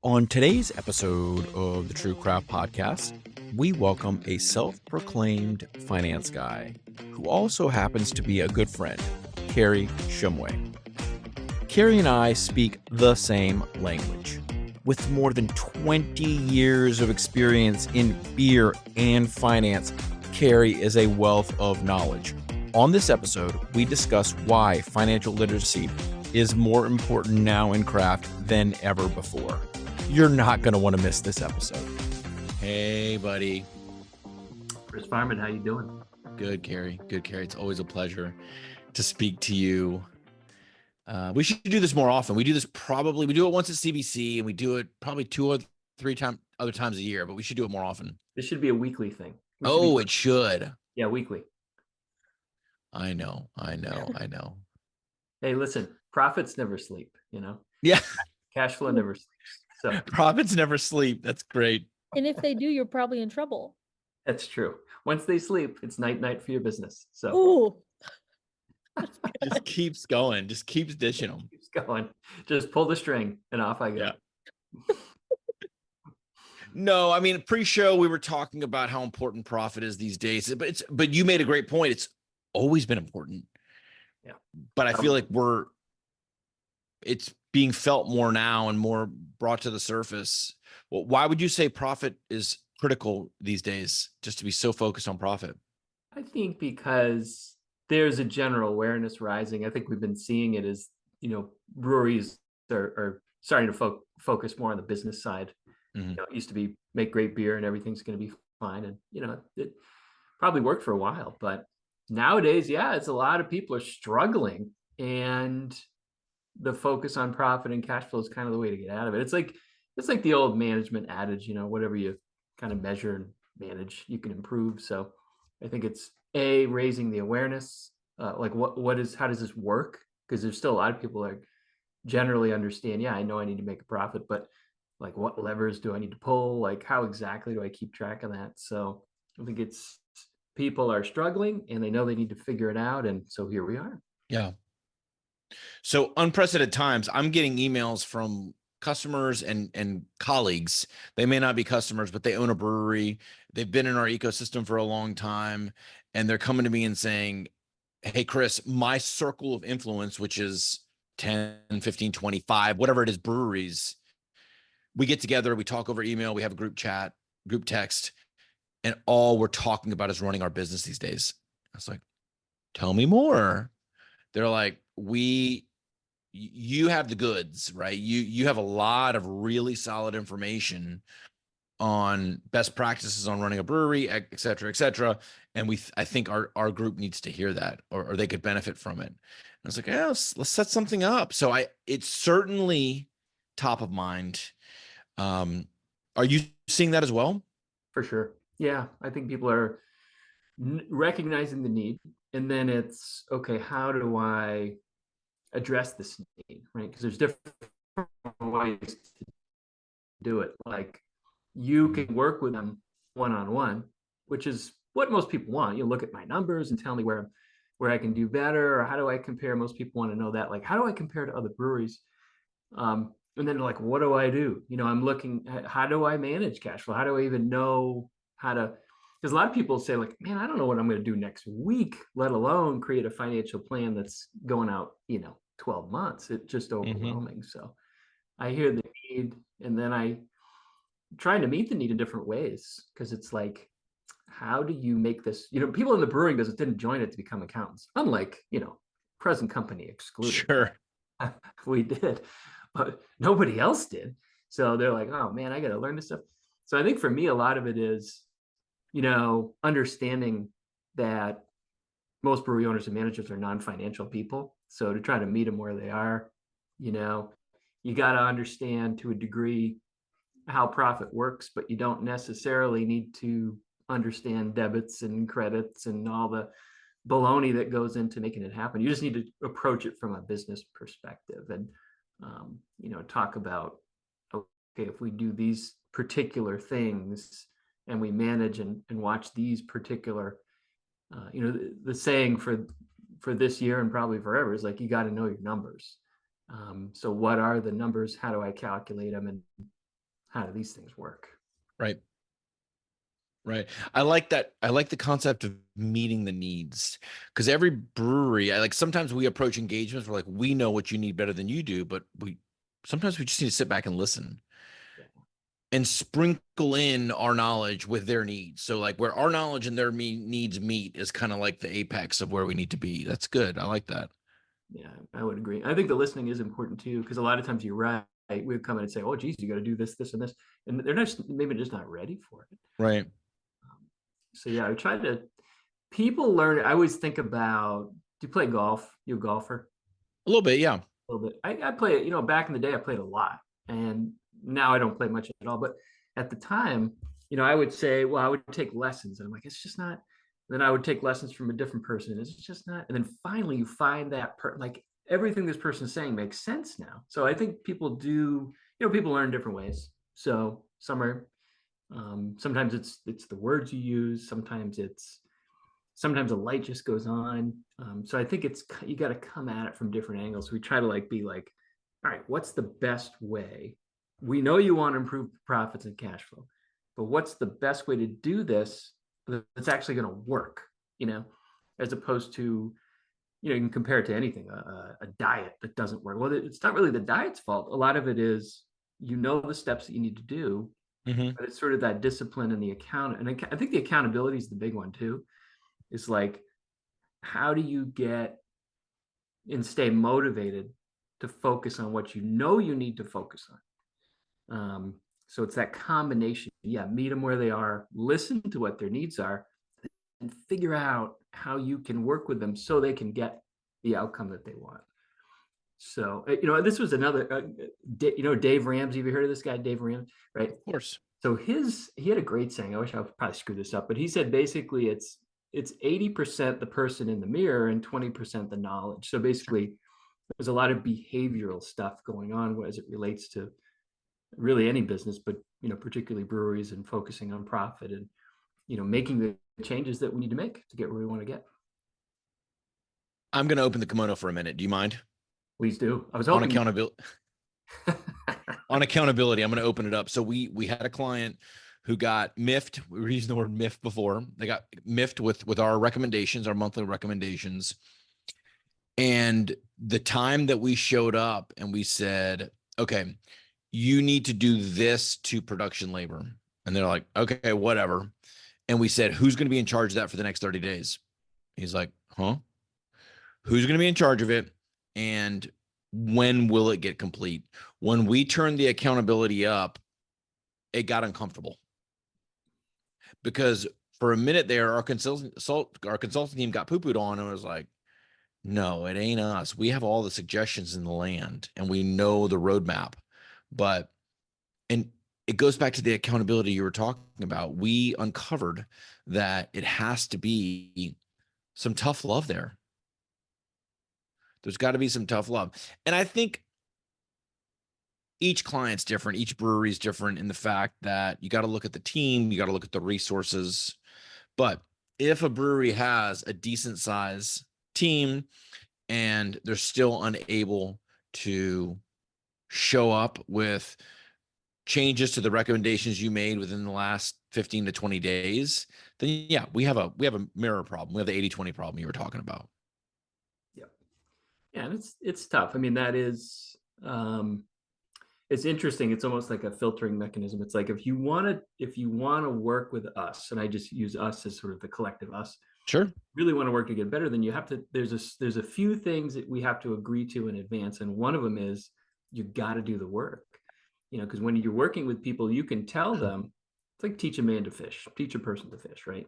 On today's episode of the True Craft Podcast, we welcome a self-proclaimed finance guy who also happens to be a good friend, Kary Shumway. Kary and I speak the same language. With more than 20 years of experience in beer and finance, Kary is a wealth of knowledge. On this episode, we discuss why financial literacy is more important now in craft than ever before. You're not going to want to miss this episode. Hey, buddy. Chris Farman, how you doing? Good, Kary. Good, Kary. It's always a pleasure to speak to you. We should do this more often. We do it once at CBC, and we do it probably 2 or 3 other times a year, but we should do it more often. This should be a weekly thing. It should. Yeah, weekly. I know. Hey, listen, profits never sleep, Yeah. Cash flow never sleeps. So profits never sleep. That's great. And if they do, you're probably in trouble. That's true. Once they sleep, it's night for your business. So ooh. Just keeps going. Just keeps dishing them. Keeps going. Just pull the string and off I go. Yeah. No, I mean, pre-show we were talking about how important profit is these days, but you made a great point. It's always been important. Yeah. But I feel like it's being felt more now and more brought to the surface. Well, why would you say profit is critical these days, just to be so focused on profit? I think because there's a general awareness rising. I think we've been seeing it as, breweries are starting to focus more on the business side. Mm-hmm. It used to be make great beer and everything's going to be fine. And, it probably worked for a while, but nowadays, it's a lot of people are struggling, and the focus on profit and cash flow is kind of the way to get out of it. It's like the old management adage, whatever you kind of measure and manage, you can improve. So I think it's raising the awareness, like how does this work? Because there's still a lot of people that generally understand, I know I need to make a profit, but like what levers do I need to pull? Like how exactly do I keep track of that? So I think it's people are struggling and they know they need to figure it out. And so here we are. Yeah. So unprecedented times. I'm getting emails from customers and colleagues. They may not be customers, but they own a brewery. They've been in our ecosystem for a long time. And they're coming to me and saying, hey, Chris, my circle of influence, which is 10, 15, 25, whatever it is, breweries, we get together, we talk over email, we have a group chat, group text, and all we're talking about is running our business these days. I was like, tell me more. They're like, you have the goods, right? You have a lot of really solid information on best practices on running a brewery, et cetera. And I think our group needs to hear that, or they could benefit from it. And I was like, let's set something up. So it's certainly top of mind. Are you seeing that as well? For sure. Yeah. I think people are recognizing the need, and then it's, okay, how do I address this need, right? Because there's different ways to do it. Like you can work with them one-on-one, which is what most people want. You look at my numbers and tell me where I can do better, or how do I compare? Most people want to know that, like, how do I compare to other breweries? And then like, what do I do? I'm looking at how do I manage cash flow? How do I even know how to, because a lot of people say like, man, I don't know what I'm going to do next week, let alone create a financial plan that's going out, 12 months. It's just overwhelming. Mm-hmm. So I hear the need, and then I trying to meet the need in different ways, because it's like, how do you make this, people in the brewing business didn't join it to become accountants, unlike, present company excluded. Sure. We did, but nobody else did. So they're like, oh man, I got to learn this stuff. So I think for me, a lot of it is, understanding that most brewery owners and managers are non-financial people. So to try to meet them where they are, you got to understand to a degree how profit works, but you don't necessarily need to understand debits and credits and all the baloney that goes into making it happen. You just need to approach it from a business perspective and, talk about, okay, if we do these particular things and we manage and watch these particular, the saying for this year and probably forever is like, you got to know your numbers. So what are the numbers? How do I calculate them? And how do these things work? Right. Right. I like that. I like the concept of meeting the needs, because every brewery, sometimes we approach engagements. We're like, we know what you need better than you do, but sometimes we just need to sit back and listen Yeah. and sprinkle in our knowledge with their needs. So like where our knowledge and their needs meet is kind of like the apex of where we need to be. That's good. I like that. Yeah, I would agree. I think the listening is important too, because a lot of times you're right. We would come in and say, "Oh, geez, you got to do this, this, and this," and they're maybe just not ready for it. Right. So yeah, I try to. People learn. I always think about. Do you play golf? You a golfer? A little bit. Yeah. A little bit. I play it. Back in the day, I played a lot, and now I don't play much at all. But at the time, I would say, well, I would take lessons, and I'm like, it's just not. Then I would take lessons from a different person. It's just not. And then finally, you find that like everything this person is saying makes sense now. So I think people do. People learn different ways. So some are. Sometimes it's the words you use. Sometimes a light just goes on. So I think you got to come at it from different angles. We try to be like, all right, what's the best way? We know you want to improve profits and cash flow, but what's the best way to do this that's actually going to work? As opposed to, you can compare it to anything, a diet that doesn't work. Well, it's not really the diet's fault. A lot of it is, the steps that you need to do, but it's sort of that discipline and the account. And I think the accountability is the big one too. Is like, how do you get and stay motivated to focus on what you need to focus on? So it's that combination. Yeah, meet them where they are, listen to what their needs are, and figure out how you can work with them so they can get the outcome that they want. So, this was another, Dave Ramsey. Have you heard of this guy, Dave Ramsey? Right. Of course. So he had a great saying. I wish I would probably screw this up, but he said basically it's 80% the person in the mirror and 20% the knowledge. So basically, there's a lot of behavioral stuff going on as it relates to really any business, but particularly breweries, and focusing on profit and making the changes that we need to make to get where we want to get. I'm going to open the kimono for a minute. Do you mind? Please do. I was On hoping accountability. On accountability, I'm going to open it up. So we had a client who got miffed. We were using the word miffed before. They got miffed with our recommendations, our monthly recommendations. And the time that we showed up and we said, okay, you need to do this to production labor. And they're like, okay, whatever. And we said, who's going to be in charge of that for the next 30 days? He's like, huh? Who's going to be in charge of it? And when will it get complete? When we turned the accountability up, it got uncomfortable, because for a minute there, our consulting team got poo-pooed on and was like, no, it ain't us. We have all the suggestions in the land and we know the roadmap. And it goes back to the accountability you were talking about. We uncovered that it has to be some tough love there. There's got to be some tough love. And I think each client's different. Each brewery is different in the fact that you got to look at the team, you got to look at the resources. But if a brewery has a decent size team and they're still unable to show up with changes to the recommendations you made within the last 15 to 20 days, then yeah, we have a mirror problem. We have the 80-20 problem you were talking about. Yeah, and it's tough. I mean, that is, it's interesting. It's almost like a filtering mechanism. It's like, if you want to work with us, and I just use us as sort of the collective us. Sure. Really want to work to get better, then you have to. There's a few things that we have to agree to in advance, and one of them is you got to do the work. Because when you're working with people, you can tell them. It's like teach a man to fish, teach a person to fish, right?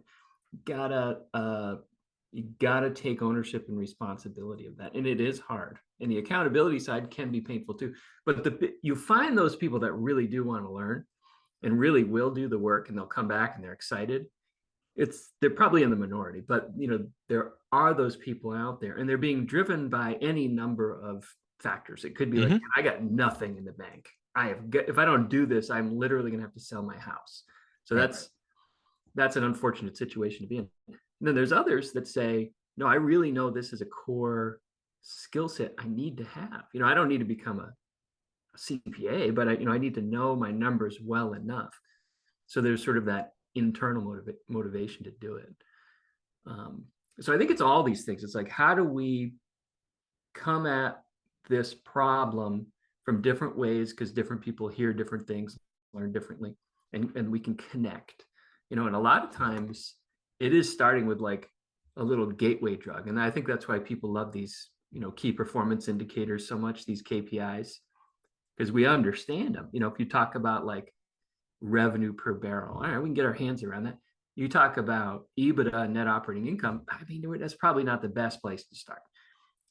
You gotta take ownership and responsibility of that. And it is hard. And the accountability side can be painful too. But you find those people that really do want to learn and really will do the work, and they'll come back and they're excited. They're probably in the minority, but there are those people out there, and they're being driven by any number of factors. It could be like, I got nothing in the bank. If I don't do this, I'm literally gonna have to sell my house. So that's an unfortunate situation to be in. And then there's others that say, no, I really know this is a core skill set I need to have. I don't need to become CPA, but I need to know my numbers well enough. So there's sort of that internal motivation to do it. So I think it's all these things. It's like, how do we come at this problem from different ways, because different people hear different things, learn differently, and we can connect, and a lot of times it is starting with like a little gateway drug. And I think that's why people love these, key performance indicators so much, these KPIs, because we understand them. If you talk about like revenue per barrel, all right, we can get our hands around that. You talk about EBITDA, net operating income, I mean, that's probably not the best place to start.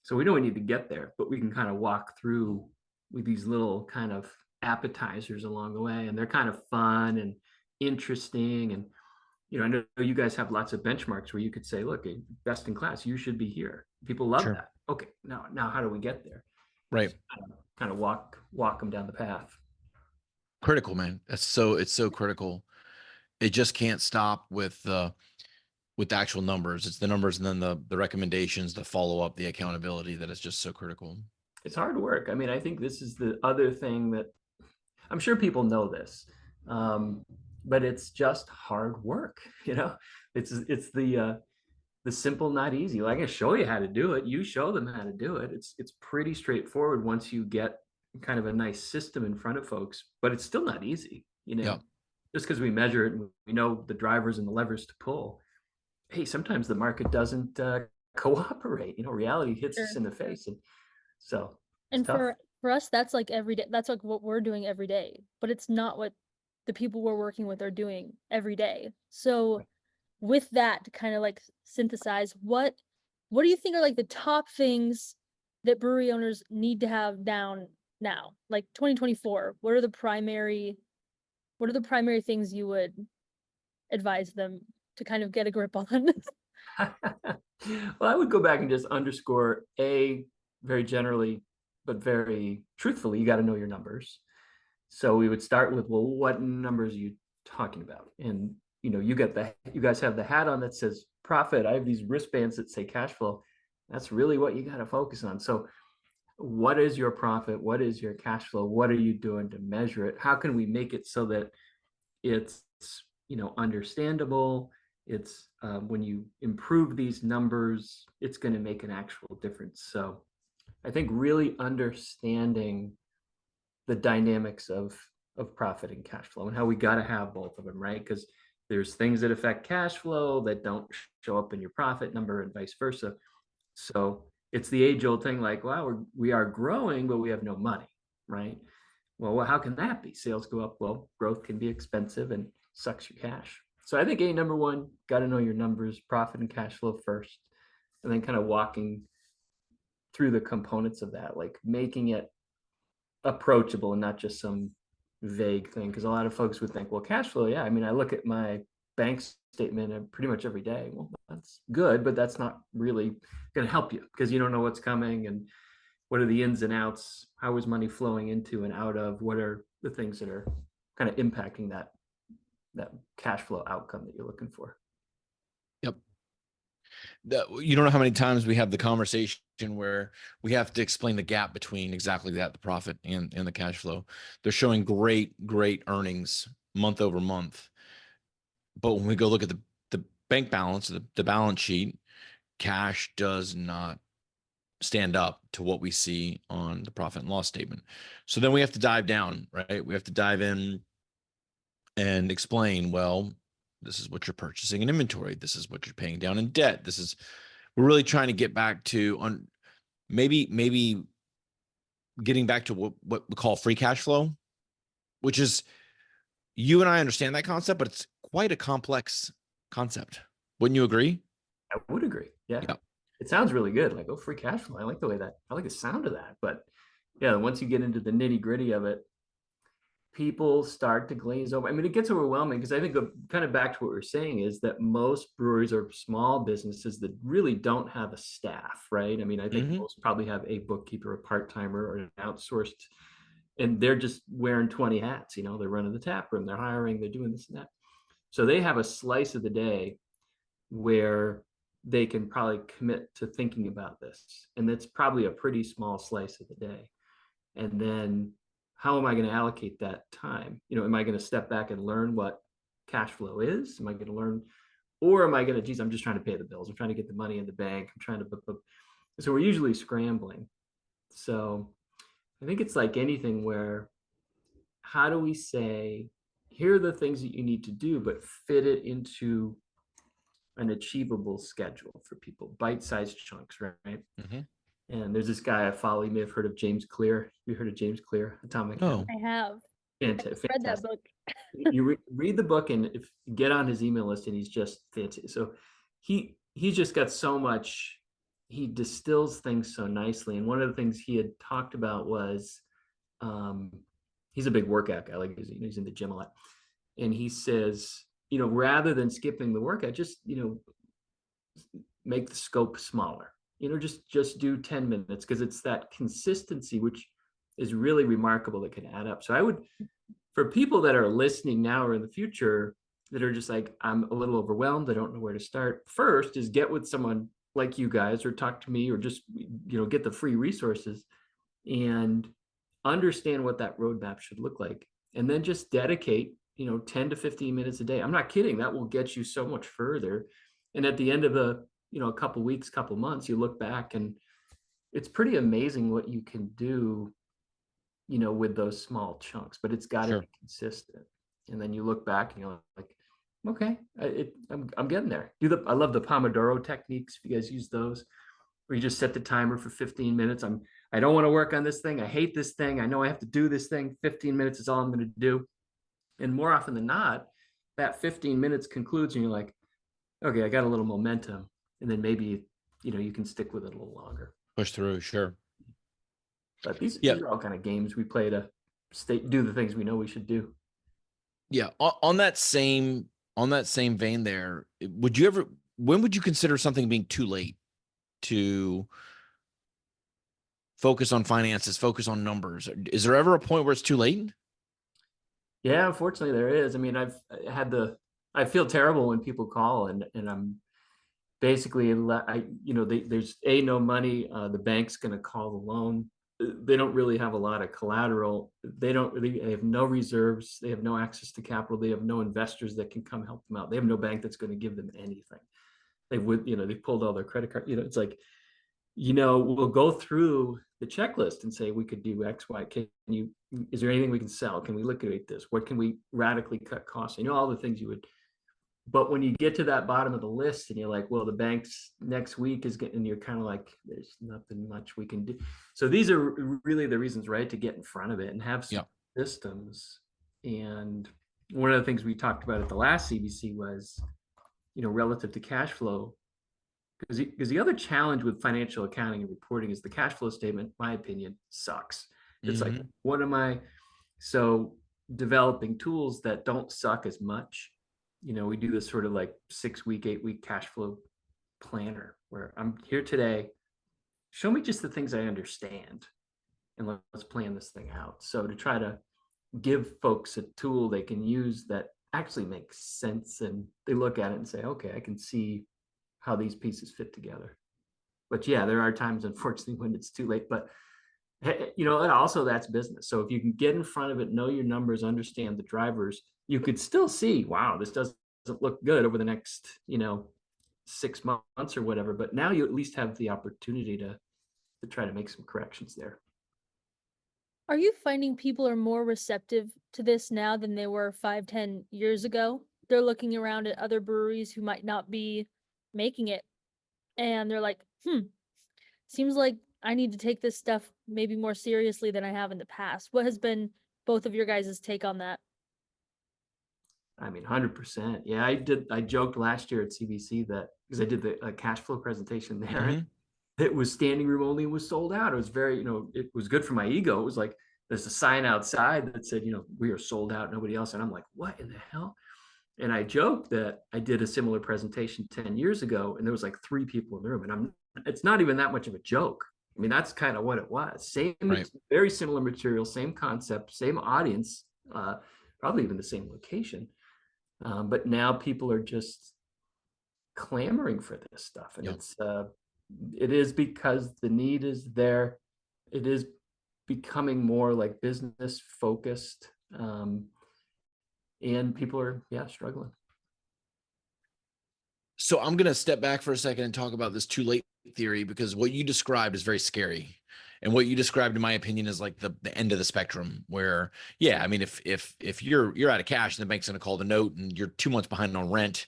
So we know we need to get there, but we can kind of walk through with these little kind of appetizers along the way, and they're kind of fun and interesting. And I know you guys have lots of benchmarks where you could say, look, best in class, you should be here. People love Sure. that. Okay, now how do we get there? Right. Kind of walk them down the path. Critical, man. It's so critical. It just can't stop with the actual numbers. It's the numbers, and then the recommendations, the follow-up, the accountability, that is just so critical. It's hard work. I mean, I think this is the other thing that I'm sure people know this, but it's just hard work. It's the simple, not easy. Like, I can show you how to do it. You show them how to do it. It's pretty straightforward once you get kind of a nice system in front of folks, but it's still not easy. Yeah. Just because we measure it and we know the drivers and the levers to pull. Hey, sometimes the market doesn't cooperate. Reality hits us in the face, and so. And for us, that's like every day. That's like what we're doing every day, but it's not what the people we're working with are doing every day. So with that, to kind of like synthesize, what do you think are like the top things that brewery owners need to have down now? Like 2024, what are the primary things you would advise them to kind of get a grip on? Well, I would go back and just underscore very generally, but very truthfully, you got to know your numbers. So we would start with, well, what numbers are you talking about? And you guys have the hat on that says profit. I have these wristbands that say cash flow. That's really what you got to focus on. So what is your profit? What is your cash flow? What are you doing to measure it? How can we make it so that it's understandable? It's when you improve these numbers, it's going to make an actual difference. So I think really understanding the dynamics of profit and cash flow, and how we got to have both of them, right? Because there's things that affect cash flow that don't show up in your profit number, and vice versa. So it's the age-old thing, like, wow, we are growing, but we have no money, right? Well, how can that be? Sales go up. Well, growth can be expensive and sucks your cash. So I think number one, got to know your numbers, profit and cash flow first, and then kind of walking through the components of that, like making it approachable and not just some vague thing. Because a lot of folks would think, well, cash flow, yeah, I mean, I look at my bank statement pretty much every day. Well, that's good, but that's not really going to help you, because you don't know what's coming and what are the ins and outs, how is money flowing into and out of, what are the things that are kind of impacting that cash flow outcome that you're looking for. Yep. You don't know how many times we have the conversation where we have to explain the gap between exactly that, the profit and the cash flow. They're showing great earnings month over month, but when we go look at the bank balance, the balance sheet, cash does not stand up to what we see on the profit and loss statement. So then we have to dive down, right? We have to dive in and explain, well, this is what you're purchasing in inventory. This is what you're paying down in debt. We're really trying to get back to maybe getting back to what we call free cash flow, which is, you and I understand that concept, but it's quite a complex concept. Wouldn't you agree? I would agree. Yeah. It sounds really good. Like, free cash flow. I like the sound of that. But yeah, once you get into the nitty gritty of it, people start to glaze over. I mean, it gets overwhelming, because I think kind of back to what we were saying is that most breweries are small businesses that really don't have a staff, right? I mean, I think most probably have a bookkeeper, a part-timer, or an outsourced, and they're just wearing 20 hats. They're running the tap room, they're hiring, they're doing this and that. So they have a slice of the day where they can probably commit to thinking about this. And that's probably a pretty small slice of the day. And then how am I going to allocate that time? Am I going to step back and learn what cash flow is? Am I going to learn, or am I going to, geez, I'm just trying to pay the bills. I'm trying to get the money in the bank. I'm trying to, so we're usually scrambling. So I think it's like anything where, how do we say, here are the things that you need to do, but fit it into an achievable schedule for people, bite-sized chunks, right? Mm-hmm. And there's this guy I follow. You may have heard of James Clear. You heard of James Clear, Atomic No. I have. Fantastic. Read that book. You read the book and if get on his email list, and he's just fantastic. So he's just got so much. He distills things so nicely. And one of the things he had talked about was, he's a big workout guy. Like he's in the gym a lot, and he says, rather than skipping the workout, just make the scope smaller. Just do 10 minutes, because it's that consistency which is really remarkable that can add up. So I would, for people that are listening now or in the future that are just like, I'm a little overwhelmed, I don't know where to start. First is get with someone like you guys, or talk to me, or just get the free resources and understand what that roadmap should look like, and then just dedicate 10 to 15 minutes a day. I'm not kidding. That will get you so much further. And at the end of a couple weeks, couple months, you look back and it's pretty amazing what you can do with those small chunks, but it's got to be consistent. And then you look back and you're like, okay, I'm getting there. I love the Pomodoro techniques. If you guys use those, where you just set the timer for 15 minutes. I don't want to work on this thing. I hate this thing. I know I have to do this thing. 15 minutes is all I'm going to do. And more often than not, that 15 minutes concludes and you're like, okay, I got a little momentum. And then maybe, you can stick with it a little longer. Push through, sure. But these are all kind of games we play to do the things we know we should do. Yeah. On that same vein there, when would you consider something being too late to focus on finances, focus on numbers? Is there ever a point where it's too late? Yeah, unfortunately there is. I mean, I feel terrible when people call and I'm basically, there's no money. The bank's going to call the loan. They don't really have a lot of collateral. They have no reserves. They have no access to capital. They have no investors that can come help them out. They have no bank that's going to give them anything. They've pulled all their credit card. It's like, we'll go through the checklist and say, we could do X, Y. Is there anything we can sell? Can we liquidate this? What can we radically cut costs? All the things you would. But when you get to that bottom of the list and you're like, well, the bank's next week is getting, and you're kind of like, there's nothing much we can do. So these are really the reasons, right, to get in front of it and have some systems. And one of the things we talked about at the last CBC was, relative to cash flow, because the other challenge with financial accounting and reporting is the cash flow statement, in my opinion, sucks. It's like, so developing tools that don't suck as much. We do this sort of like 6-week, 8-week cash flow planner where I'm here today. Show me just the things I understand and let's plan this thing out. So to try to give folks a tool they can use that actually makes sense, and they look at it and say, okay, I can see how these pieces fit together. But yeah, there are times, unfortunately, when it's too late. But and also that's business. So if you can get in front of it, know your numbers, understand the drivers, you could still see, wow, this doesn't look good over the next, 6 months or whatever. But now you at least have the opportunity to try to make some corrections there. Are you finding people are more receptive to this now than they were 5-10 years ago? They're looking around at other breweries who might not be making it, and they're like, seems like I need to take this stuff maybe more seriously than I have in the past. What has been both of your guys' take on that? I mean, 100%. Yeah, I joked last year at CBC that, because I did the cash flow presentation there, it was standing room only and was sold out. It was very, it was good for my ego. It was like, there's a sign outside that said, we are sold out, nobody else. And I'm like, what in the hell? And I joked that I did a similar presentation 10 years ago and there was like 3 people in the room, and it's not even that much of a joke. I mean, that's kind of what it was. Very similar material, same concept, same audience, probably even the same location. But now people are just clamoring for this stuff. And it is because the need is there. It is becoming more like business focused, and people are struggling. So I'm going to step back for a second and talk about this too late theory, because what you described is very scary. And what you described, in my opinion, is like the end of the spectrum where, yeah, I mean, if you're out of cash and the bank's going to call the note and you're 2 months behind on rent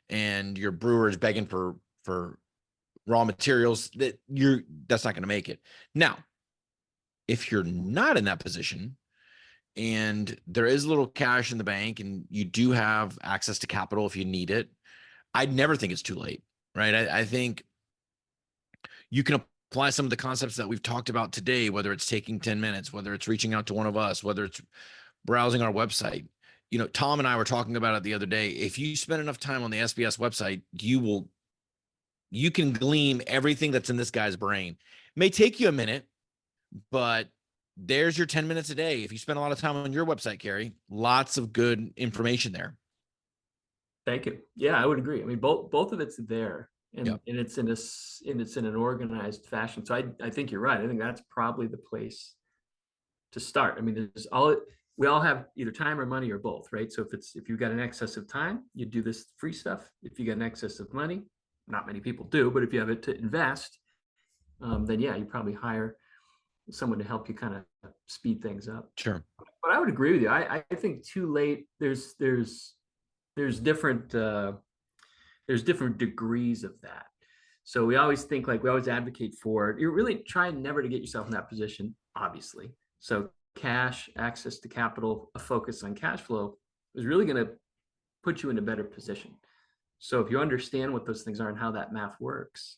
and your brewer is begging for raw materials, that's not going to make it. Now, if you're not in that position and there is a little cash in the bank and you do have access to capital if you need it, I'd never think it's too late, right? I think you can apply some of the concepts that we've talked about today, whether it's taking 10 minutes, whether it's reaching out to one of us, whether it's browsing our website. You know, Tom and I were talking about it the other day. If you spend enough time on the SBS website, you can glean everything that's in this guy's brain. It may take you a minute, but there's your 10 minutes a day. If you spend a lot of time on your website, Kary, lots of good information there. Thank you. Yeah, I would agree. I mean, both of it's there, and Yep. and it's in an organized fashion. So I think you're right. I think that's probably the place to start. I mean, we all have either time or money or both, right? So if you've got an excess of time, you do this free stuff. If you got an excess of money, not many people do, but if you have it to invest, then yeah, you probably hire someone to help you kind of speed things up. Sure. But I would agree with you. I think too late. There's different degrees of that. So we always think, like, we always advocate for it. You're really trying never to get yourself in that position, obviously. So cash, access to capital, a focus on cash flow is really going to put you in a better position. So if you understand what those things are and how that math works,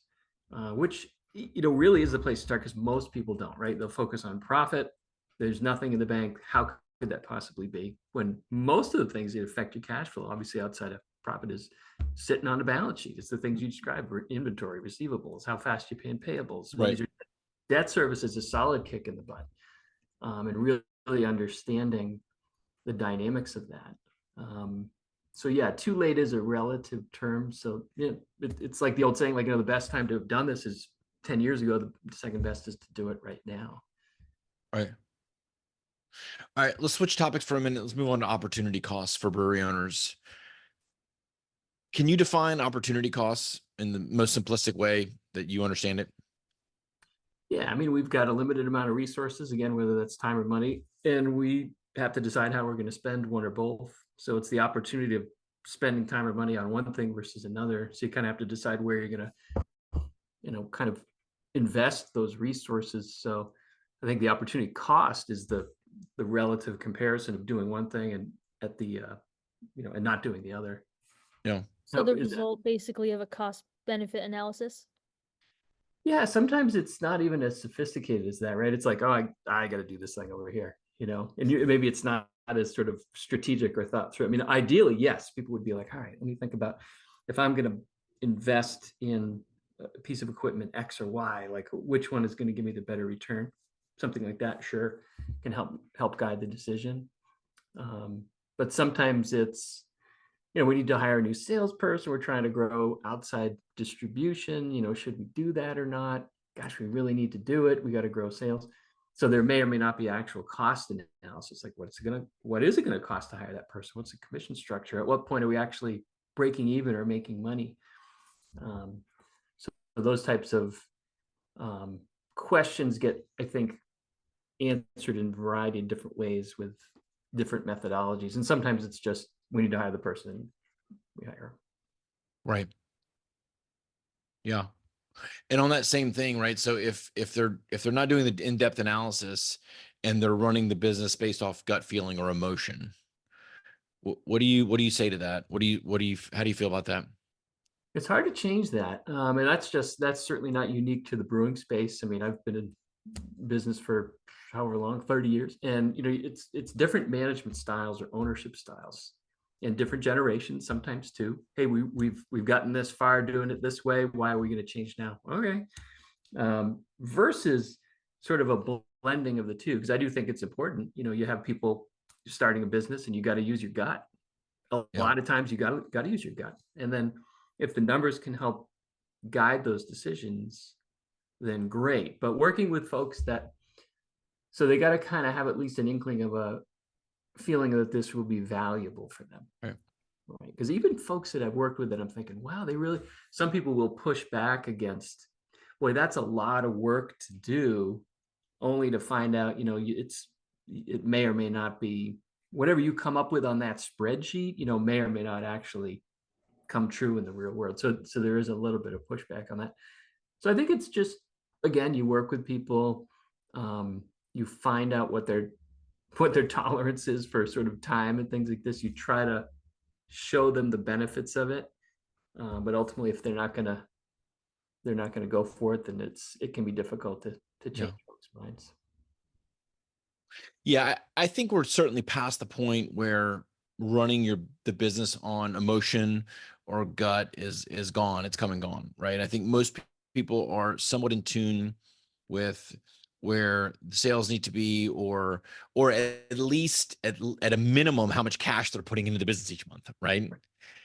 which really is the place to start, because most people don't, right? They'll focus on profit. There's nothing in the bank. How could that possibly be? When most of the things that affect your cash flow, obviously outside of profit, is sitting on the balance sheet. It's the things you described: inventory, receivables, how fast you pay in payables. Right. Debt service is a solid kick in the butt, and really understanding the dynamics of that. So yeah, too late is a relative term. So it's like the old saying, like, the best time to have done this is 10 years ago. The second best is to do it right now. Right. All right, let's switch topics for a minute. Let's move on to opportunity costs for brewery owners. Can you define opportunity costs in the most simplistic way that you understand it? Yeah, I mean, we've got a limited amount of resources, again, whether that's time or money, and we have to decide how we're going to spend one or both. So it's the opportunity of spending time or money on one thing versus another. So you kind of have to decide where you're going to, kind of invest those resources. So I think the opportunity cost is the relative comparison of doing one thing and and not doing the other. Yeah. So the result basically of a cost benefit analysis. Yeah, sometimes it's not even as sophisticated as that, right? It's like, oh, I got to do this thing over here, and maybe it's not as sort of strategic or thought through. I mean, ideally, yes, people would be like, all right, let me think about if I'm going to invest in a piece of equipment X or Y, like which one is going to give me the better return. Something like that, sure, can help guide the decision. But sometimes it's, we need to hire a new salesperson. We're trying to grow outside distribution. Should we do that or not? Gosh, we really need to do it. We got to grow sales. So there may or may not be actual cost analysis. Like, what is it going to cost to hire that person? What's the commission structure? At what point are we actually breaking even or making money? So those types of questions get, I think, answered in a variety of different ways with different methodologies. And sometimes it's just, we need to hire the person, we hire. Right. Yeah. And on that same thing, right? So if they're not doing the in-depth analysis and they're running the business based off gut feeling or emotion, what do you say to that? How do you feel about that? It's hard to change that. And that's certainly not unique to the brewing space. I mean, I've been in business for however long, 30 years. And, it's different management styles or ownership styles in different generations, sometimes too. Hey, we've gotten this far doing it this way. Why are we going to change now? Okay. Versus sort of a blending of the two, because I do think it's important. You have people starting a business and you got to use your gut. A lot of times you got to use your gut. And then if the numbers can help guide those decisions, then great. But working with folks that So they got to kind of have at least an inkling of a feeling that this will be valuable for them. Right. Right. Because even folks that I've worked with that I'm thinking, wow, they really, some people will push back against, boy, that's a lot of work to do, only to find out, it may or may not be whatever you come up with on that spreadsheet, may or may not actually come true in the real world. So there is a little bit of pushback on that. So I think it's just, again, you work with people, you find out what their tolerance is for sort of time and things like this. You try to show them the benefits of it, but ultimately, if they're not gonna go for it, then it can be difficult to change folks' minds. Yeah, I think we're certainly past the point where running the business on emotion or gut is gone. It's come and gone, right? I think most people are somewhat in tune with where the sales need to be, or at least at a minimum, how much cash they're putting into the business each month, right?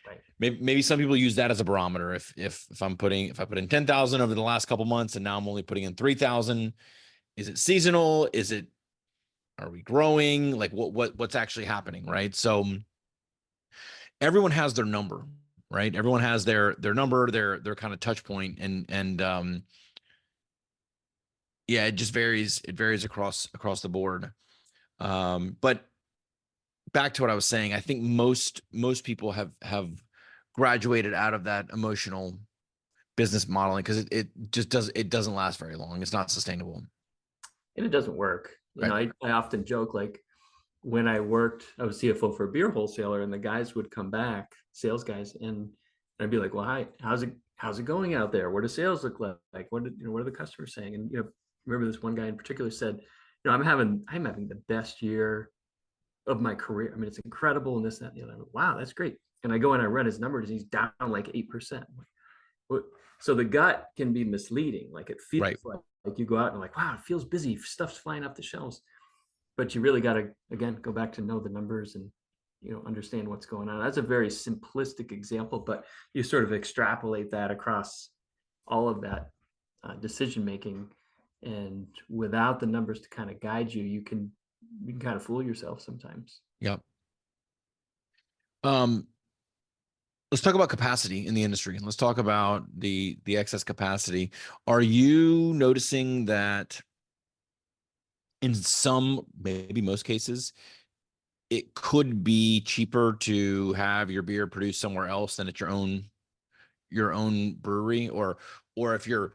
Right. Maybe some people use that as a barometer. If I put in 10,000 over the last couple months and now I'm only putting in 3,000, is it seasonal? Are we growing? Like what's actually happening, right? So everyone has their number, right? Everyone has their number, their kind of touch point, and yeah, it just varies. It varies across the board. But back to what I was saying, I think most people have graduated out of that emotional business modeling because it doesn't last very long. It's not sustainable. And it doesn't work. Right. I often joke, like, when I was CFO for a beer wholesaler, and the guys would come back, sales guys, and I'd be like, well, hi, how's it going out there? What do sales look like? What are the customers saying? And remember this one guy in particular said, I'm having the best year of my career. I mean, it's incredible, and this, that, and the other. Like, wow, that's great. And I go and I run his numbers, and he's down like 8%. So the gut can be misleading. Like, it feels Right. like you go out and like, wow, it feels busy. Stuff's flying off the shelves. But you really got to, again, go back to know the numbers and, understand what's going on. That's a very simplistic example, but you sort of extrapolate that across all of that decision making. And without the numbers to kind of guide you, you can kind of fool yourself sometimes. Yep. Let's talk about capacity in the industry. Let's talk about the excess capacity. Are you noticing that in some, maybe most cases, it could be cheaper to have your beer produced somewhere else than at your own brewery, or if you're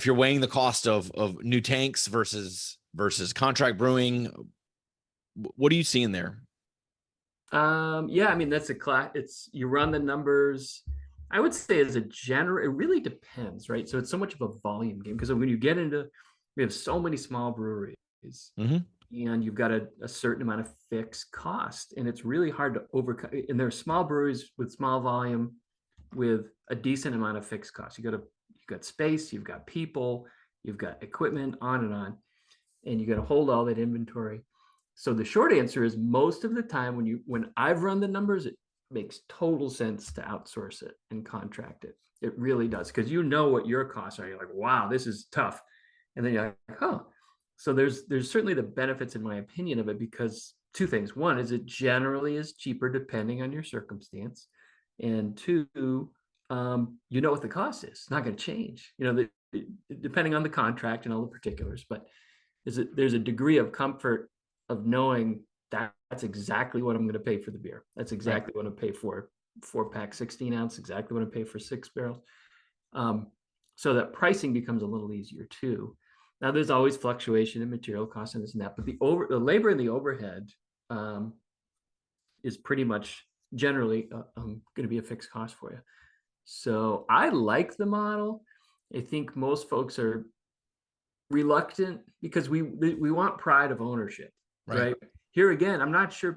weighing the cost of new tanks versus contract brewing, what are you seeing there? Yeah, I mean, that's you run the numbers. I would say as a general, it really depends, right? So it's so much of a volume game, because when you get into, we have so many small breweries, Mm-hmm. and you've got a certain amount of fixed cost, and it's really hard to overcome. And there are small breweries with small volume with a decent amount of fixed costs. You've got space, you've got people, you've got equipment, on, and you got to hold all that inventory. So the short answer is, most of the time when I've run the numbers, it makes total sense to outsource it and contract it. It really does, because you know what your costs are. You're like, wow, this is tough. And then you're like, oh. So there's certainly the benefits, in my opinion, of it, because two things. One is, it generally is cheaper depending on your circumstance. And two, you know what the cost is. It's not going to change, depending on the contract and all the particulars. But there's a degree of comfort of knowing that that's exactly what I'm going to pay for the beer. That's exactly what I pay for 4-pack 16-ounce, exactly what I pay for 6 barrels. So that pricing becomes a little easier too. Now, there's always fluctuation in material costs and this and that, but the labor and the overhead is pretty much generally going to be a fixed cost for you. So I like the model. I think most folks are reluctant because we want pride of ownership, right? Here again, I'm not sure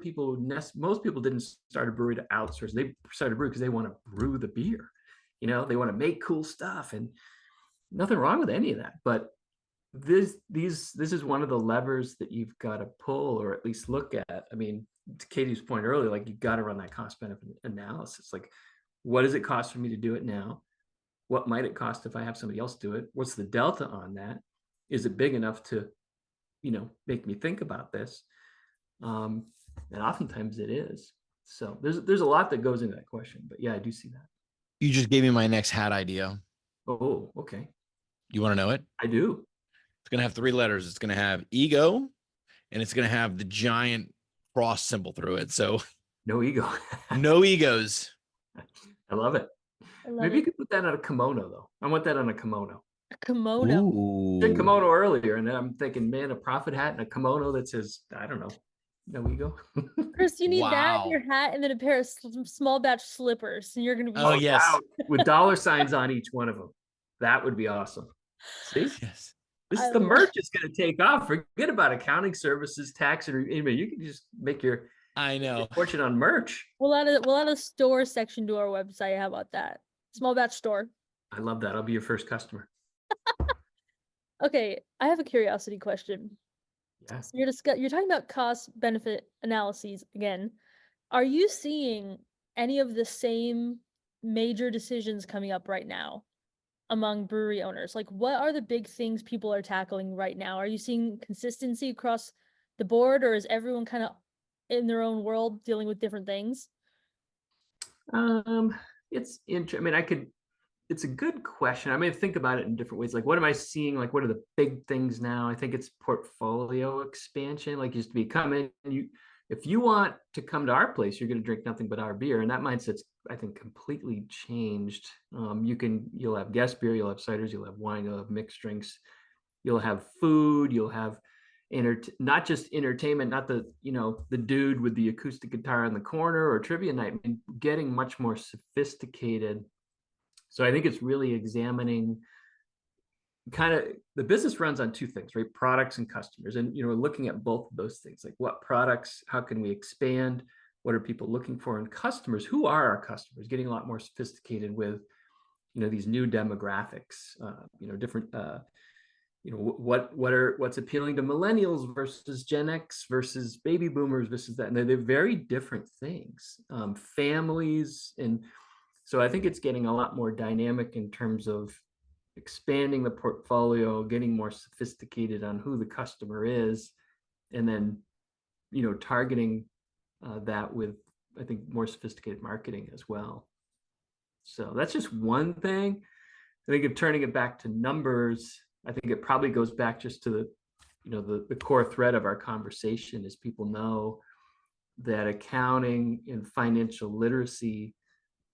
most people didn't start a brewery to outsource. They started a brewery because they want to brew the beer. They want to make cool stuff, and nothing wrong with any of that. But this is one of the levers that you've got to pull, or at least look at. I mean, to Katie's point earlier, like, you got to run that cost benefit analysis. Like, what does it cost for me to do it now? What might it cost if I have somebody else do it? What's the delta on that? Is it big enough to, make me think about this. And oftentimes it is. So there's a lot that goes into that question, but yeah, I do see that. You just gave me my next hat idea. Oh, okay. You want to know it? I do. It's going to have 3 letters. It's going to have ego, and it's going to have the giant cross symbol through it. So No ego. no egos. I love it. I love Maybe you it. could put that on a kimono though. I want that on a kimono. A kimono. Ooh. I said kimono earlier, and then I'm thinking, man, a prophet hat and a kimono that says, I don't know, no ego. Chris, you need that in Wow. your hat and then a pair of small batch slippers, and you're gonna be Oh, yes. Wow. With dollar signs on each one of them. That would be awesome. See? Yes. This I is the love- merch is going to take off. Forget about accounting services, tax, and you can just make your I know. fortune on merch. We'll add a store section to our website. How about that? Small batch store. I love that. I'll be your first customer. Okay, I have a curiosity question. Yeah. So you're talking about cost benefit analyses again. Are you seeing any of the same major decisions coming up right now among brewery owners? Like, what are the big things people are tackling right now? Are you seeing consistency across the board, or is everyone kind of in their own world dealing with different things? It's I mean, it's a good question. I mean, think about it in different ways. Like, what am I seeing? Like, what are the big things now? I think it's portfolio expansion. Like, used to be if you want to come to our place, you're going to drink nothing but our beer. And that mindset's, I think, completely changed. You'll have guest beer, you'll have ciders, you'll have wine, you'll have mixed drinks, you'll have food, you'll have not just entertainment, not the dude with the acoustic guitar in the corner or trivia night. I mean, getting much more sophisticated. So I think it's really examining kind of the business runs on 2 things, right? Products and customers. And, looking at both of those things, like what products, how can we expand? What are people looking for? And customers, who are our customers? Getting a lot more sophisticated with, these new demographics, different, what's appealing to millennials versus Gen X versus baby boomers versus that. And they're very different things, families. And so I think it's getting a lot more dynamic in terms of expanding the portfolio, getting more sophisticated on who the customer is, and then, targeting that with, I think, more sophisticated marketing as well. So that's just one thing. I think of turning it back to numbers, I think it probably goes back just to the core thread of our conversation is people know that accounting and financial literacy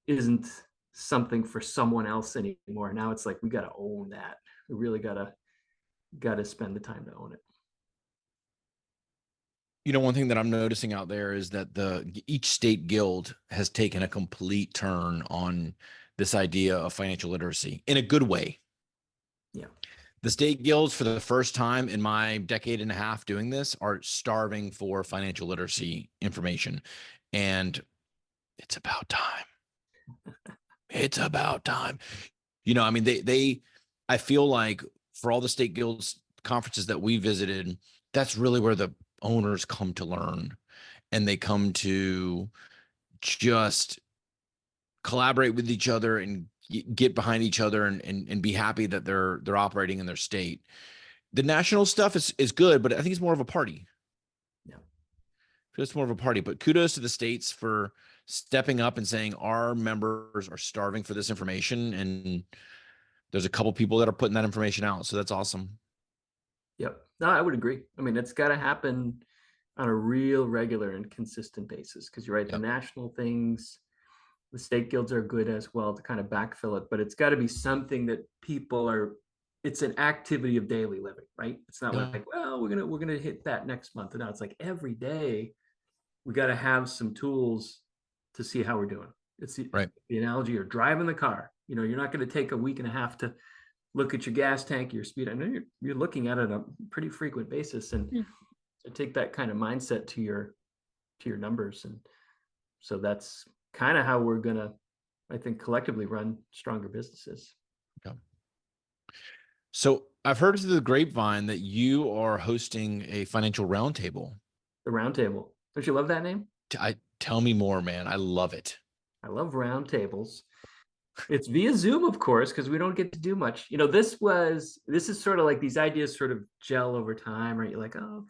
isn't something for someone else anymore. Now it's like we got to own that. We really got to spend the time to own it. One thing that I'm noticing out there is that each state guild has taken a complete turn on this idea of financial literacy in a good way. Yeah. The state guilds, for the first time in my decade and a half doing this, are starving for financial literacy information. And it's about time. It's about time. I mean, I feel like for all the state guilds conferences that we visited, that's really where the owners come to learn, and they come to just collaborate with each other and get behind each other and be happy that they're operating in their state. The national stuff is good, but I think it's more of a party. Yeah. It's more of a party, but kudos to the states for stepping up and saying our members are starving for this information. And there's a couple people that are putting that information out. So that's awesome. Yep. No, I would agree. I mean, it's got to happen on a real regular and consistent basis. Cause you're right. Yep. The national things, the state guilds are good as well to kind of backfill it, but it's got to be something that it's an activity of daily living, right? It's not like, well, we're going to hit that next month. And now it's like every day we got to have some tools to see how we're doing. It's the analogy of driving the car. You're not going to take a week and a half to look at your gas tank, your speed. I know you're looking at it on a pretty frequent basis, and to take that kind of mindset to your numbers. And so that's kind of how we're going to, I think, collectively run stronger businesses. Okay. So I've heard through the grapevine that you are hosting a financial roundtable. The roundtable. Don't you love that name? Tell me more, man. I love it. I love roundtables. It's via Zoom, of course, because we don't get to do much. This is sort of like these ideas sort of gel over time, right? You're like, oh,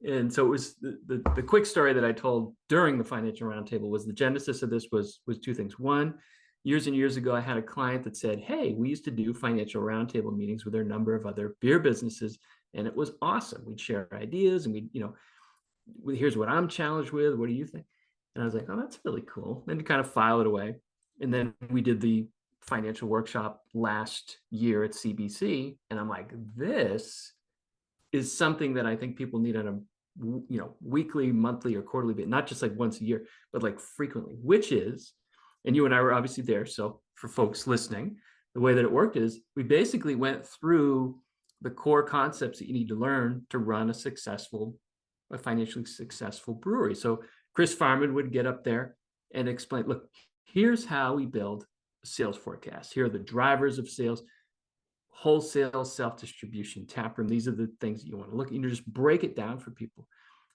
and so it was the quick story that I told during the financial roundtable was the genesis of this was two things. One, years and years ago, I had a client that said, hey, we used to do financial roundtable meetings with a number of other beer businesses, and it was awesome. We'd share ideas and here's what I'm challenged with. What do you think? And I was like, oh, that's really cool. And to kind of file it away. And then we did the financial workshop last year at CBC. And I'm like, this is something that I think people need on a weekly, monthly, or quarterly basis, not just like once a year, but like frequently, which is, and you and I were obviously there. So for folks listening, the way that it worked is we basically went through the core concepts that you need to learn to run a financially successful brewery. So Chris Farman would get up there and explain, look, here's how we build a sales forecast. Here are the drivers of sales, wholesale, self-distribution, taproom. These are the things that you want to look at. You just break it down for people.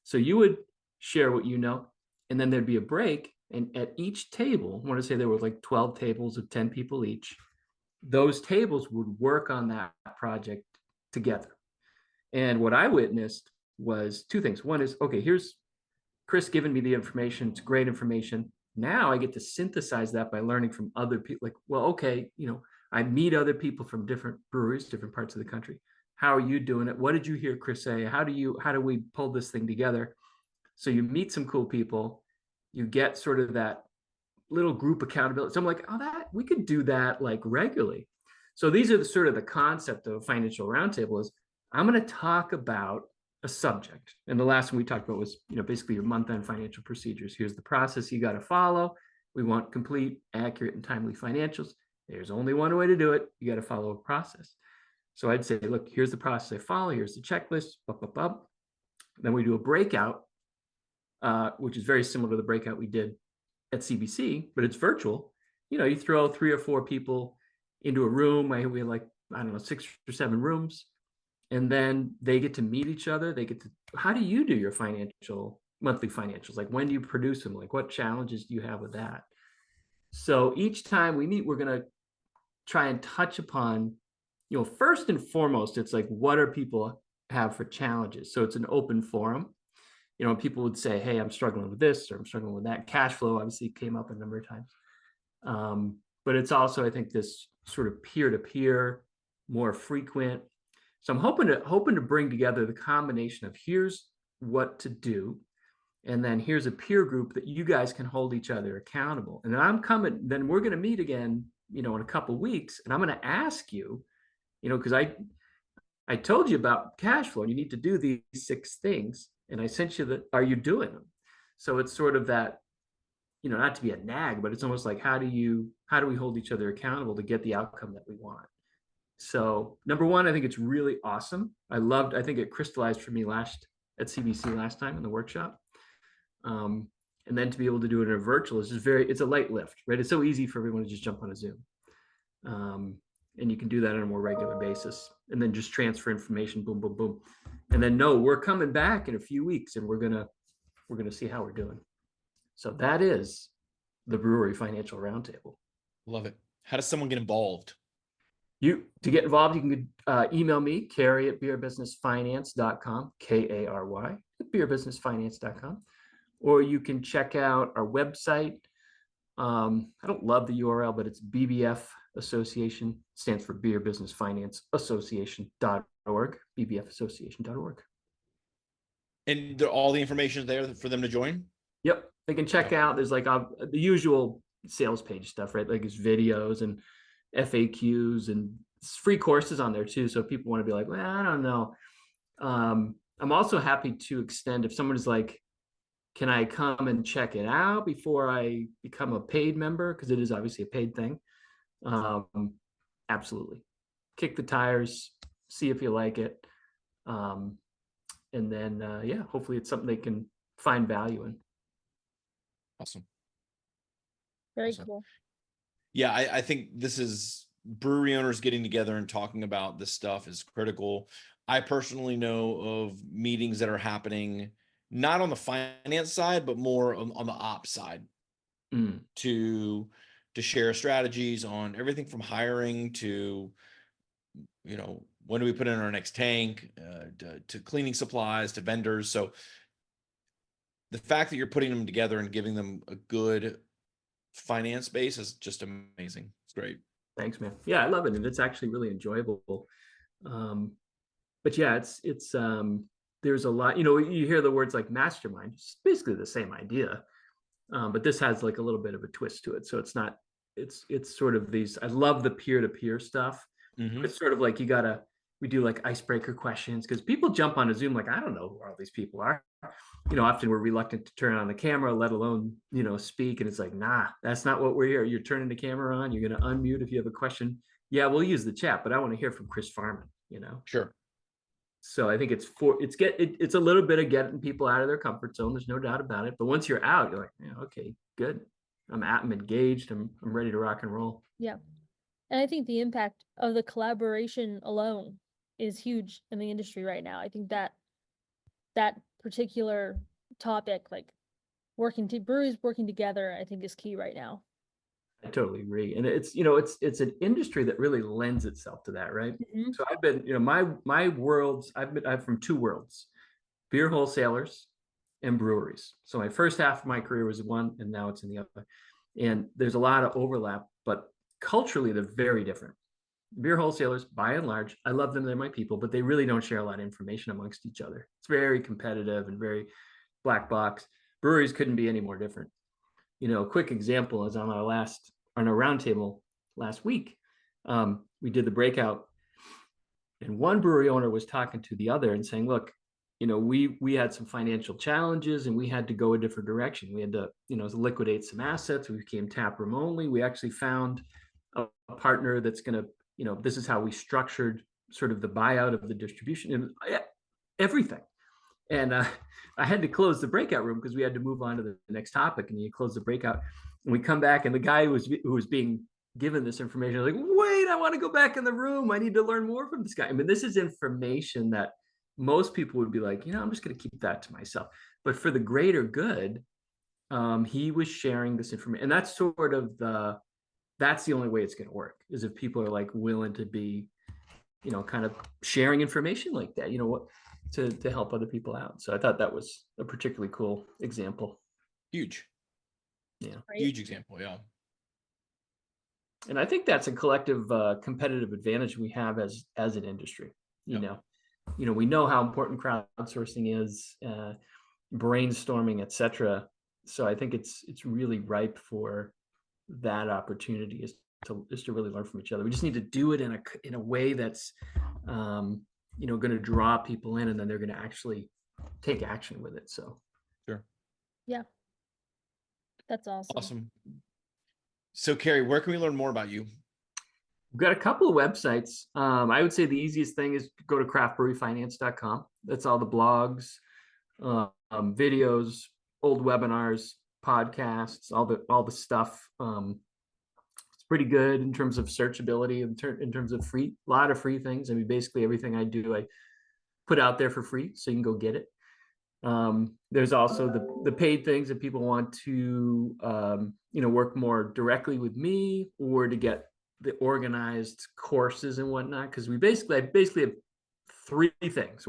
So you would share what you know, and then there'd be a break. And at each table, I want to say there were like 12 tables of 10 people each. Those tables would work on that project together. And what I witnessed was two things. One is, okay, here's Chris giving me the information. It's great information. Now I get to synthesize that by learning from other people. Like, well, okay, I meet other people from different breweries, different parts of the country. How are you doing it? What did you hear Chris say? How do we pull this thing together? So you meet some cool people, you get sort of that little group accountability. So I'm like, oh, that we could do that like regularly. So these are the sort of the concept of a financial roundtable is I'm going to talk about a subject. And the last one we talked about was, basically your month-end financial procedures. Here's the process you got to follow. We want complete, accurate, and timely financials. There's only one way to do it. You got to follow a process. So I'd say, look, here's the process I follow. Here's the checklist. Then we do a breakout, which is very similar to the breakout we did at CBC, but it's virtual. You throw 3 or 4 people into a room. We had like, 6 or 7 rooms. And then they get to meet each other. How do you do your monthly financials? Like, when do you produce them? Like, what challenges do you have with that? So each time we meet, we're going to try and touch upon, first and foremost, it's like, what do people have for challenges? So it's an open forum. People would say, hey, I'm struggling with this, or I'm struggling with that. Cash flow obviously came up a number of times. But it's also, I think, this sort of peer-to-peer, more frequent. So I'm hoping to bring together the combination of here's what to do, and then here's a peer group that you guys can hold each other accountable. And then we're going to meet again, in a couple of weeks, and I'm going to ask you, because I told you about cash flow, and you need to do these 6 things, and I sent you are you doing them? So it's sort of that, not to be a nag, but it's almost like, how do we hold each other accountable to get the outcome that we want? So number one, I think it's really awesome. I think it crystallized for me at CBC last time in the workshop. And then to be able to do it in a virtual is just it's a light lift, right? It's so easy for everyone to just jump on a Zoom. And you can do that on a more regular basis, and then just transfer information, boom, boom, boom. And then we're coming back in a few weeks, and we're gonna see how we're doing. So that is the Brewery Financial Roundtable. Love it. How does someone get involved? To get involved, you can email me, Kary at beerbusinessfinance.com, Kary at beerbusinessfinance.com, or you can check out our website. I don't love the URL, but it's BBF Association, stands for Beer Business Finance Association.org, bbfassociation.org. And all the information is there for them to join? Yep, they can check out. There's like the usual sales page stuff, right? Like it's videos and FAQs and free courses on there too. So if people want to be like, well, I don't know. I'm also happy to extend if someone is like, can I come and check it out before I become a paid member? Because it is obviously a paid thing. Absolutely. Kick the tires, see if you like it. And then, hopefully it's something they can find value in. Awesome. Very cool. Yeah, I think this is brewery owners getting together and talking about this stuff is critical. I personally know of meetings that are happening not on the finance side, but more on the ops side to to share strategies on everything from hiring to, when do we put in our next tank, to cleaning supplies, to vendors. So the fact that you're putting them together and giving them a good finance base is just amazing. It's great. Thanks, man. Yeah, I love it. And it's actually really enjoyable. But yeah, it's there's a lot, you hear the words like mastermind, it's basically the same idea. But this has like a little bit of a twist to it. So it's not, it's sort of these, I love the peer-to-peer stuff. Mhm. It's sort of like we do like icebreaker questions because people jump on a Zoom like, I don't know who all these people are. Often we're reluctant to turn on the camera, let alone, speak. And it's like, nah, that's not what we're here. You're turning the camera on. You're going to unmute if you have a question. Yeah, we'll use the chat, but I want to hear from Chris Farman, Sure. So I think it's a little bit of getting people out of their comfort zone. There's no doubt about it. But once you're out, you're like, yeah, okay, good. I'm engaged. I'm ready to rock and roll. Yeah. And I think the impact of the collaboration alone is huge in the industry right now. I think that particular topic, like breweries working together, I think is key right now. I totally agree. And it's an industry that really lends itself to that, right? Mhm. So I've been, my worlds, I'm from two worlds, beer wholesalers and breweries. So my first half of my career was one, and now it's in the other. And there's a lot of overlap, but culturally they're very different. Beer wholesalers, by and large, I love them, they're my people, but they really don't share a lot of information amongst each other. It's very competitive and very black box. Breweries couldn't be any more different. A quick example is on our roundtable last week. We did the breakout, and one brewery owner was talking to the other and saying, look, we had some financial challenges and we had to go a different direction. We had to, liquidate some assets. We became tap room only. We actually found a partner that's going to, this is how we structured sort of the buyout of the distribution and everything. And I had to close the breakout room because we had to move on to the next topic. And you close the breakout, and we come back, and the guy who was being given this information was like, "Wait, I want to go back in the room. I need to learn more from this guy." I mean, this is information that most people would be like, I'm just going to keep that to myself. But for the greater good, he was sharing this information, and that's sort of that's the only way it's going to work, is if people are like willing to be, kind of sharing information like that, to help other people out. So I thought that was a particularly cool example. Huge. Yeah. Right. Huge example. Yeah. And I think that's a collective competitive advantage we have as an industry. We know how important crowdsourcing is, brainstorming, etc. So I think it's really ripe for that opportunity is to really learn from each other. We just need to do it in a way that's going to draw people in, and then they're going to actually take action with it. So Sure. Yeah. That's awesome. Awesome. So Kary, where can we learn more about you? We've got a couple of websites. I would say the easiest thing is go to craftbreweryfinance.com. That's all the blogs, videos, old webinars, podcasts, all the stuff. It's pretty good in terms of searchability, in terms of a lot of free things. I mean, basically everything I do, I put out there for free, so you can go get it. There's also the paid things that people want to, work more directly with me, or to get the organized courses and whatnot. Because I basically have three things.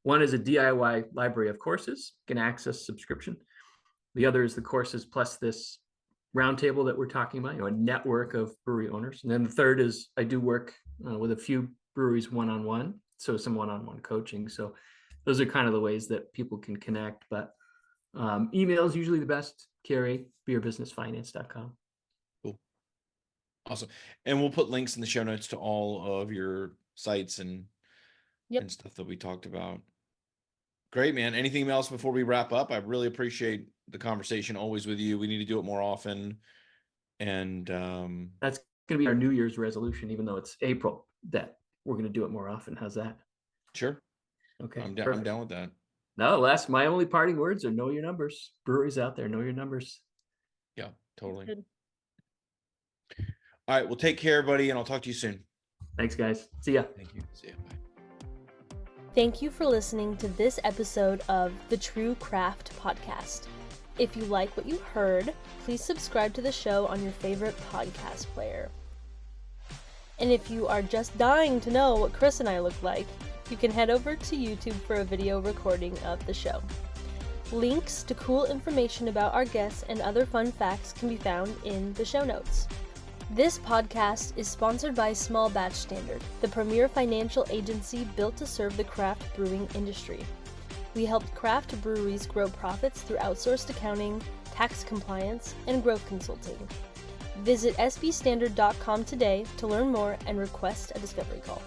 One is a DIY library of courses, can access subscription. The other is the courses plus this roundtable that we're talking about, a network of brewery owners. And then the third is I do work with a few breweries one-on-one, so some one-on-one coaching. So those are kind of the ways that people can connect. But email is usually the best. Kary, beerbusinessfinance.com. Cool. Awesome. And we'll put links in the show notes to all of your sites and stuff that we talked about. Great, man. Anything else before we wrap up? I really appreciate the conversation always with you. We need to do it more often. And that's going to be our New Year's resolution, even though it's April, that we're going to do it more often. How's that? Sure. Okay. I'm down with that. No, my only parting words are know your numbers. Breweries out there, know your numbers. Yeah, totally. All right. Well, take care, buddy, and I'll talk to you soon. Thanks, guys. See ya. Thank you. See ya. Bye. Thank you for listening to this episode of the True Craft Podcast. If you like what you heard, please subscribe to the show on your favorite podcast player. And if you are just dying to know what Chris and I look like, you can head over to YouTube for a video recording of the show. Links to cool information about our guests and other fun facts can be found in the show notes. This podcast is sponsored by Small Batch Standard, the premier financial agency built to serve the craft brewing industry. We helped craft breweries grow profits through outsourced accounting, tax compliance, and growth consulting. Visit sbstandard.com today to learn more and request a discovery call.